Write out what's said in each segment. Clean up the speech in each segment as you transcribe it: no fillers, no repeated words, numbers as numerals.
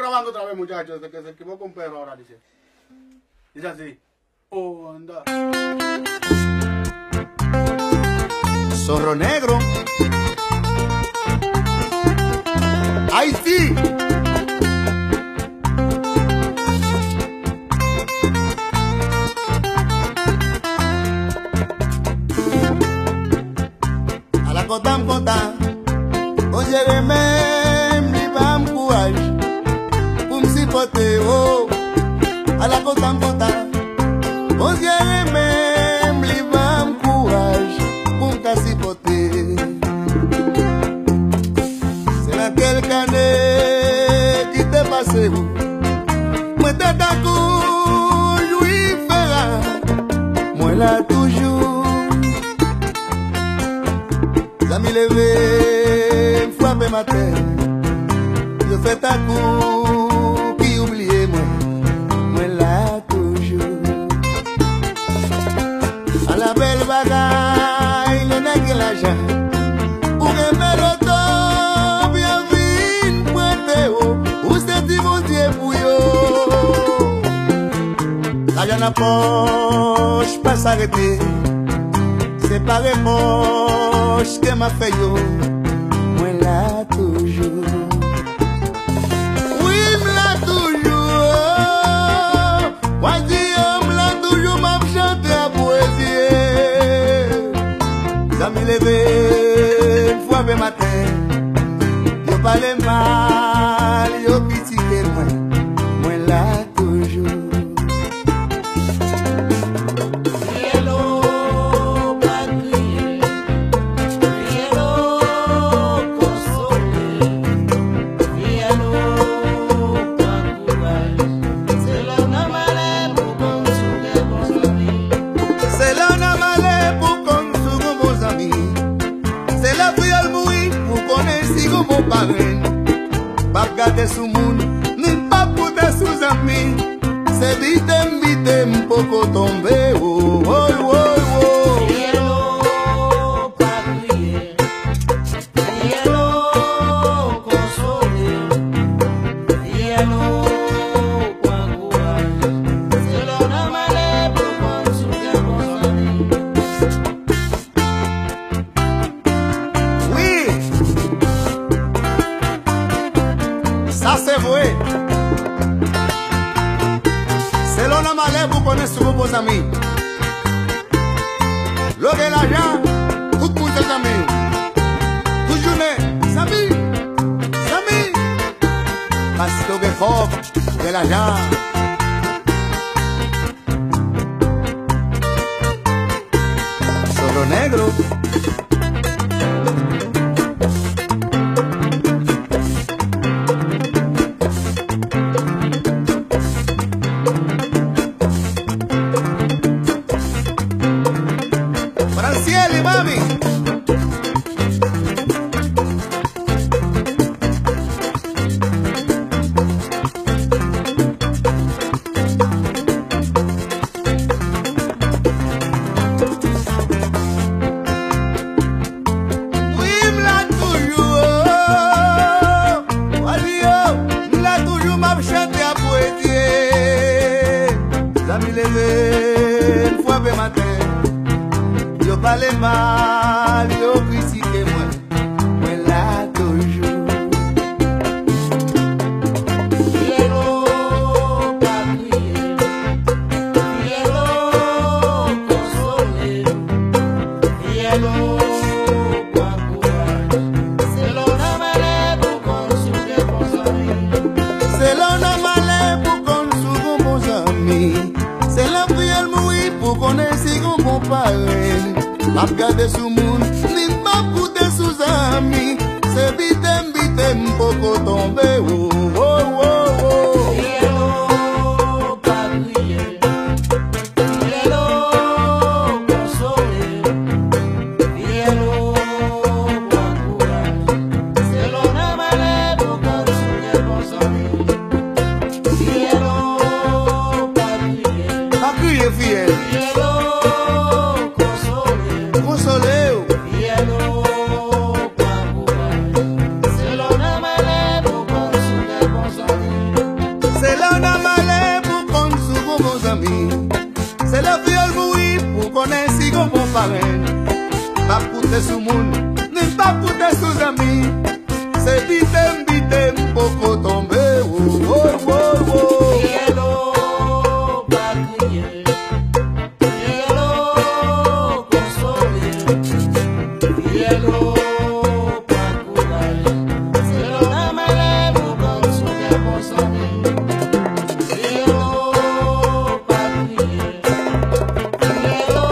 grabando otra vez, muchachos, que se equivocó un perro ahora, dice. Dice así. Oh, anda. Zorro negro. ¡Ay, sí! A la cotam, oye, remem, li bam courage, pour me supporter, oh. A la cotam, oye, remem, li bam courage, pour me supporter. C'est laquelle année qui t'est passé, moi t'es d'accord, lui fera, moi là toujours. Zami levé, frappé ma tête. Je fais ta cour, qui oublie moi là toujours. À la belle bagaille, le nègre l'argent. Pour aimer l'auto, bien vite, pointé haut. Où c'est dit mon Dieu pour yo? L'argent n'a poche, pas s'arrêter. C'est pas réponse que m'a fait yo, moi là toujours. Oui, m'l'a toujours. Moi dis, m'l'a toujours, m'a chanté à poésie. Zami levé, une fois le matin, yo parle mal, yo critiqué moi là toujours. Pas garder sous moun, ni pas poudre sous amis. C'est vite, m'poko tomber, oh, oh, oh, oh. Cielo, pas crier. Cielo, consoler. Cielo, pas courage. Cielo, n'a malé pour consoler vos amis. Oui, ça c'est vrai. C'est l'on a malheur pour connaître sur vos amis. L'eau de l'argent, tout le monde est amis. Toute journée, Sami, Sami. Parce que le fort de l'argent. Zorro negro. Francieli, mami. Oui, m'l'a toujours. Adieu, m'l'a toujours m'a chanté à poétier. Zami levé, une fois le matin. Yo parle mal, yo critiqué moi là toujours. Cielo, pas crier. Cielo, consoler. Cielo, pas courage. Cielo, n'a malé pour consoler vos amis. C'est l'on a malheur pour qu'on souvent bons amis. C'est la prière mourir pour qu'on ait si qu'on compare. Pas garder sous moun, ni pas poudre sous amis. C'est vite, m'poko tomber, oh, oh, oh, oh. Cielo, pas crier. Cielo, consoler. Cielo, pas courage. Cielo, n'a malé pour consoler vos amis. Cielo, pas crier. Pas crier, fiel. Cielo, consoler. Consolez-vous. Cielo, pas courage. Cielo, n'a malé pour consoler vos amis. de su monde, n'est pas pour tes sous-amis. C'est vite, beaucoup tombé. Oh, oh, oh, oh. Cielo, pas crier. Cielo, consoler. Cielo, pas courage. C'est l'on a malheur pour consoler pour son vie. Cielo, pas crier. Cielo,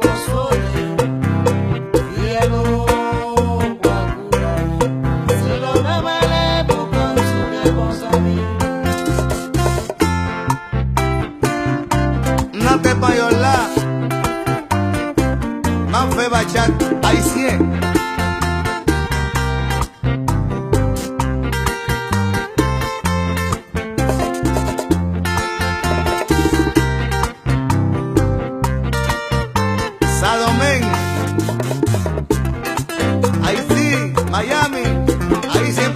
consoler. Cielo, pas courage. C'est l'on a malheur pour consoler pour son vie. Nate payola, m'a fait bachat haïtien. Sadomen, Haití, Miami, haïtien